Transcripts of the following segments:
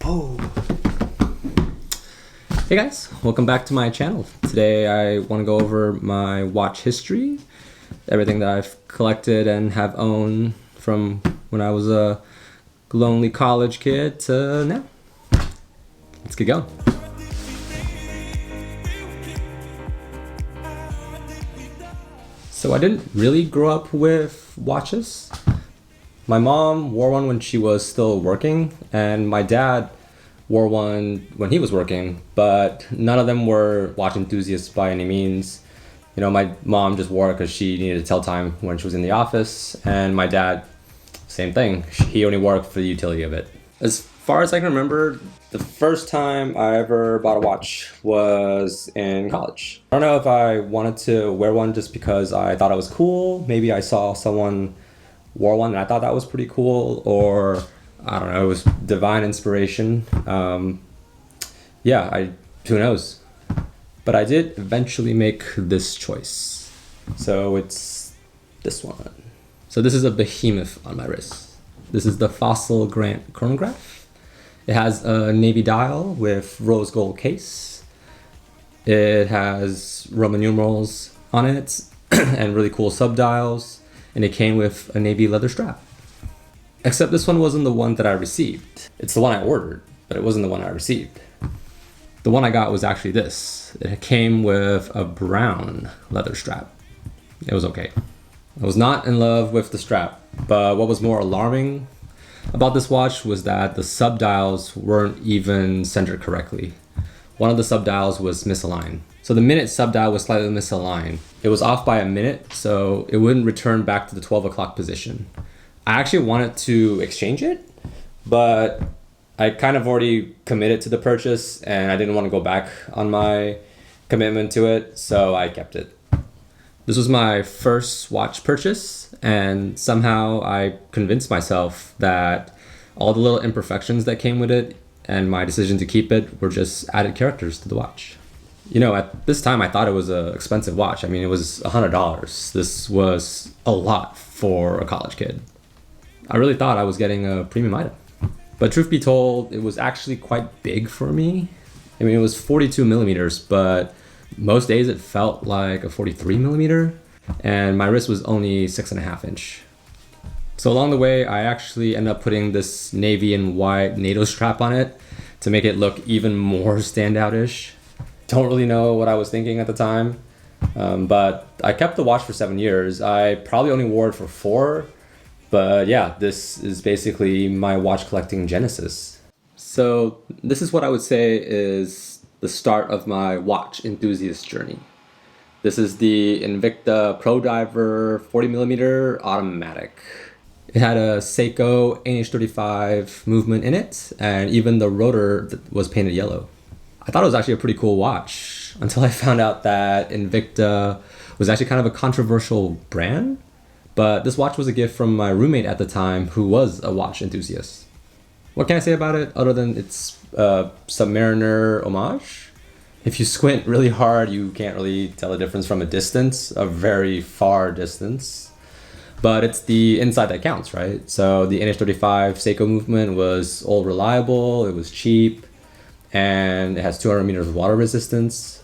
Oh. Hey guys, welcome back to my channel. Today I want to go over my watch history, everything that I've collected and have owned from when I was a lonely college kid to now. Let's get going. So I didn't really grow up with watches. My mom wore one when she was still working, and my dad wore one when he was working, but none of them were watch enthusiasts by any means. You know, my mom just wore it because she needed to tell time when she was in the office, and my dad, same thing. He only wore it for the utility of it. As far as I can remember, the first time I ever bought a watch was in college. I don't know if I wanted to wear one just because I thought it was cool. Maybe I saw someone wore one and I thought that was pretty cool, or I don't know, it was divine inspiration. Who knows? But I did eventually make this choice. So it's this one. So this is a behemoth on my wrist. This is the Fossil Grant chronograph. It has a navy dial with rose gold case. It has Roman numerals on it and really cool subdials. And it came with a navy leather strap. Except this one wasn't the one that I received. It's the one I ordered, but it wasn't the one I received. The one I got was actually this. It came with a brown leather strap. It was okay. I was not in love with the strap, but what was more alarming about this watch was that the subdials weren't even centered correctly. One of the subdials was misaligned. So the minute subdial was slightly misaligned. It was off by a minute, so it wouldn't return back to the 12 o'clock position. I actually wanted to exchange it, but I kind of already committed to the purchase and I didn't want to go back on my commitment to it, so I kept it. This was my first watch purchase, and somehow I convinced myself that all the little imperfections that came with it and my decision to keep it were just added characters to the watch. You know, at this time I thought it was an expensive watch. I mean, it was $100. This was a lot for a college kid. I really thought I was getting a premium item. But truth be told, it was actually quite big for me. I mean, it was 42 millimeters, but most days it felt like a 43 millimeter, and my wrist was only 6.5 inch. So along the way, I actually ended up putting this navy and white NATO strap on it to make it look even more standout-ish. Don't really know what I was thinking at the time, but I kept the watch for 7 years. I probably only wore it for 4, but yeah, this is basically my watch collecting genesis. So this is what I would say is the start of my watch enthusiast journey. This is the Invicta Pro Diver 40mm automatic. It had a Seiko NH35 movement in it, and even the rotor was painted yellow. I thought it was actually a pretty cool watch until I found out that Invicta was actually kind of a controversial brand. But this watch was a gift from my roommate at the time, who was a watch enthusiast. What can I say about it other than it's a Submariner homage? If you squint really hard, you can't really tell the difference from a distance, a very far distance. But it's the inside that counts, right? So the NH35 Seiko movement was all reliable, it was cheap, and it has 200 meters of water resistance.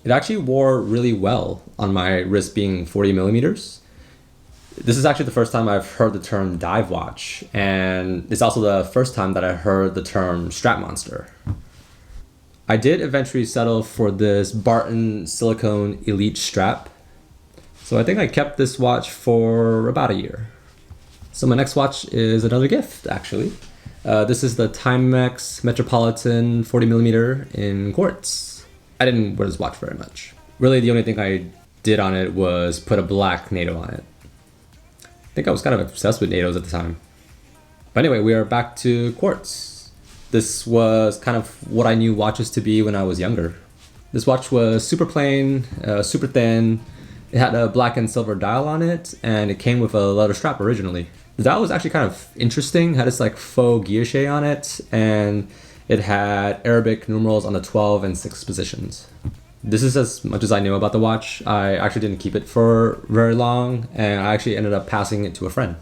It actually wore really well on my wrist being 40 millimeters. This is actually the first time I've heard the term dive watch, and it's also the first time that I heard the term strap monster. I did eventually settle for this Barton silicone elite strap. So I think I kept this watch for about a year. So my next watch is another gift, actually. This is the Timx Metropolitan 40mm in quartz. I didn't wear this watch very much. Really, the only thing I did on it was put a black NATO on it. I think I was kind of obsessed with NATOs at the time. But anyway, we are back to quartz. This was kind of what I knew watches to be when I was younger. This watch was super plain, super thin. It had a black and silver dial on it, and it came with a leather strap originally. The dial was actually kind of interesting. It had this like faux guilloche on it, and it had Arabic numerals on the 12 and 6 positions. This is as much as I knew about the watch. I actually didn't keep it for very long, and I actually ended up passing it to a friend.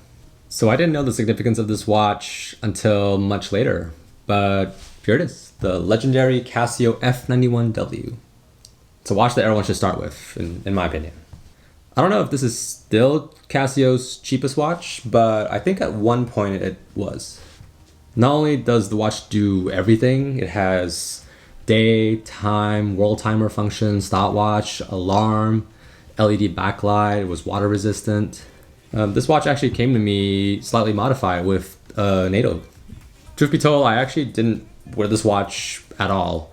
So I didn't know the significance of this watch until much later, but Here it is, the legendary Casio F91W. It's a watch that everyone should start with, in my opinion. I don't know if this is still Casio's cheapest watch, but I think at one point it was. Not only does the watch do everything, it has day, time, world timer function, stopwatch, alarm, LED backlight, it was water resistant. This watch actually came to me slightly modified with NATO. Truth be told, I actually didn't wear this watch at all.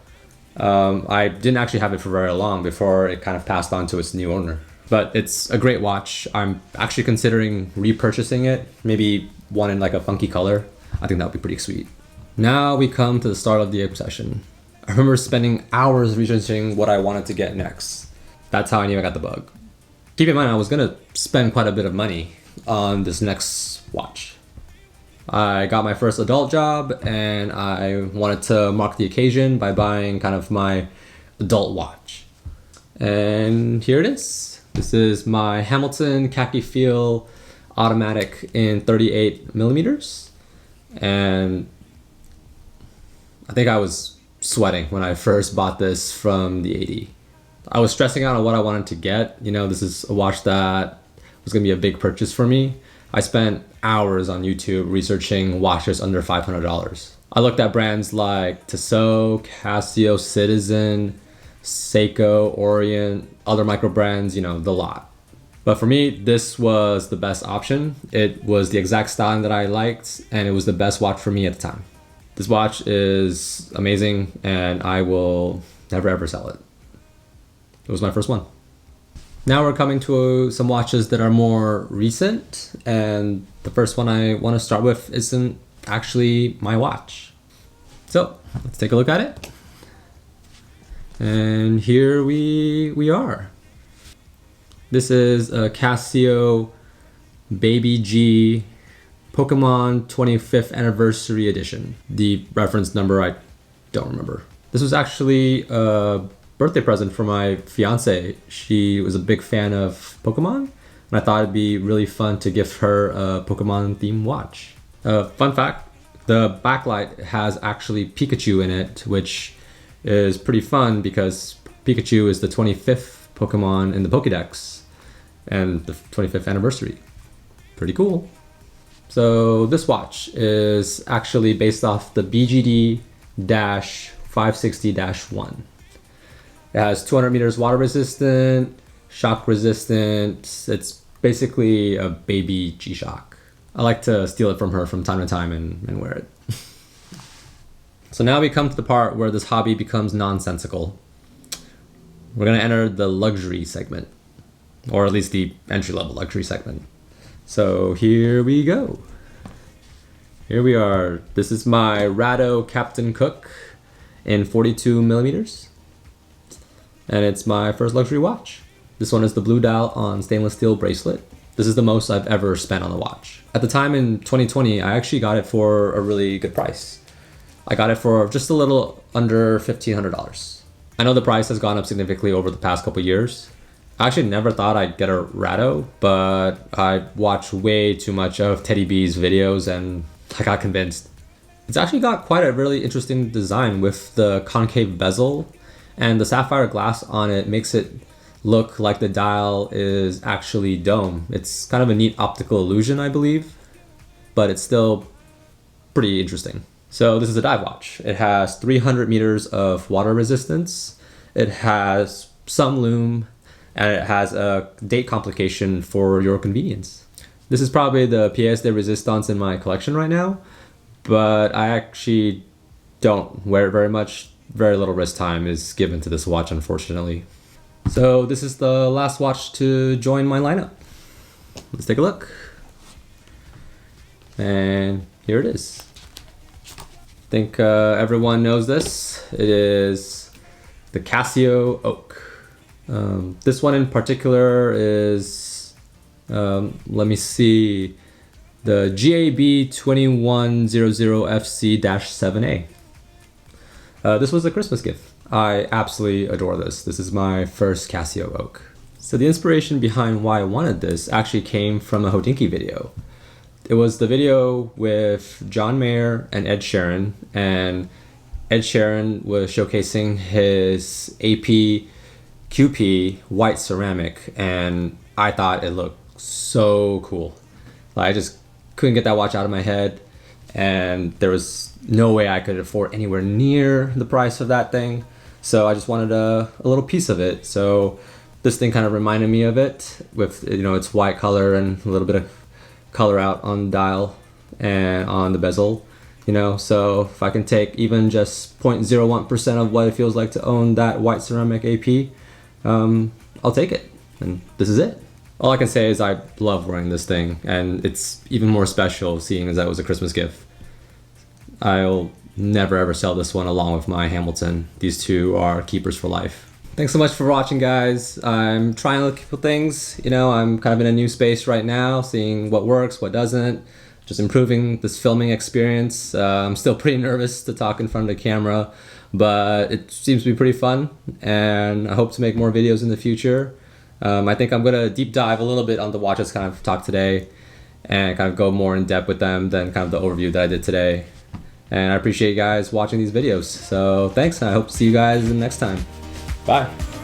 I didn't actually have it for very long before it kind of passed on to its new owner. But it's a great watch. I'm actually considering repurchasing it, maybe one in like a funky color. I think that would be pretty sweet. Now we come to the start of the obsession. I remember spending hours researching what I wanted to get next. That's how I knew I got the bug. Keep in mind, I was gonna spend quite a bit of money on this next watch. I got my first adult job and I wanted to mark the occasion by buying kind of my adult watch. And here it is. This is my Hamilton Khaki Feel automatic in 38 millimeters. And I think I was sweating when I first bought this from the AD. I was stressing out on what I wanted to get. You know, this is a watch that was gonna be a big purchase for me. I spent hours on YouTube researching watches under $500. I looked at brands like Tissot, Casio, Citizen, Seiko, Orient, other micro brands, you know, the lot. But for me, this was the best option. It was the exact styling that I liked, and it was the best watch for me at the time. This watch is amazing, and I will never ever sell it. It was my first one. Now we're coming to some watches that are more recent, and the first one I want to start with isn't actually my watch. So let's take a look at it. And here we are. This is a Casio Baby G Pokemon 25th Anniversary Edition. The reference number I don't remember. This was actually a birthday present for my fiance. She was a big fan of Pokemon, and I thought it'd be really fun to gift her a Pokemon themed watch. Fun fact, the backlight has actually Pikachu in it, which is pretty fun because Pikachu is the 25th Pokemon in the Pokédex and the 25th anniversary. Pretty cool. So this watch is actually based off the BGD-560-1. It has 200 meters water resistant, shock resistant. It's basically a baby G-Shock. I like to steal it from her from time to time and wear it. So now we come to the part where this hobby becomes nonsensical. We're gonna enter the luxury segment, or at least the entry-level luxury segment. So here we go. Here we are. This is my Rado Captain Cook in 42 millimeters. And it's my first luxury watch. This one is the blue dial on stainless steel bracelet. This is the most I've ever spent on the watch. At the time in 2020, I actually got it for a really good price. I got it for just a little under $1,500. I know the price has gone up significantly over the past couple years. I actually never thought I'd get a Rado, but I watched way too much of Teddy B's videos and I got convinced. It's actually got quite a really interesting design with the concave bezel, and the sapphire glass on it makes it look like the dial is actually dome. It's kind of a neat optical illusion, I believe, but it's still pretty interesting. So this is a dive watch. It has 300 meters of water resistance. It has some lume, and it has a date complication for your convenience. This is probably the pièce de résistance in my collection right now, but I actually don't wear it very much. Very little wrist time is given to this watch, unfortunately. So this is the last watch to join my lineup. Let's take a look. And here it is. I think everyone knows this. It is the Casio Oak. This one in particular is, let me see, the GAB 2100FC-7A. This was a Christmas gift. I absolutely adore this. This is my first Casio Oak. So the inspiration behind why I wanted this actually came from a Hodinkee video. It was the video with John Mayer and Ed Sheeran, and Ed Sheeran was showcasing his AP QP white ceramic, and I thought it looked so cool. Like, I just couldn't get that watch out of my head, and there was no way I could afford anywhere near the price of that thing. So I just wanted a little piece of it. So this thing kind of reminded me of it with, you know, its white color and a little bit of color out on the dial and on the bezel, you know. So if I can take even just 0.01% of what it feels like to own that white ceramic AP, I'll take it. And this is it. All I can say is I love wearing this thing, and it's even more special seeing as that was a Christmas gift. I'll never ever sell this one along with my Hamilton. These two are keepers for life. Thanks so much for watching, guys. I'm trying to look for things. You know, I'm kind of in a new space right now, seeing what works, what doesn't, just improving this filming experience. I'm still pretty nervous to talk in front of the camera, but it seems to be pretty fun, and I hope to make more videos in the future. I think I'm gonna deep dive a little bit on the watches kind of talk today and kind of go more in depth with them than kind of the overview that I did today. And I appreciate you guys watching these videos. So thanks, and I hope to see you guys next time. Bye.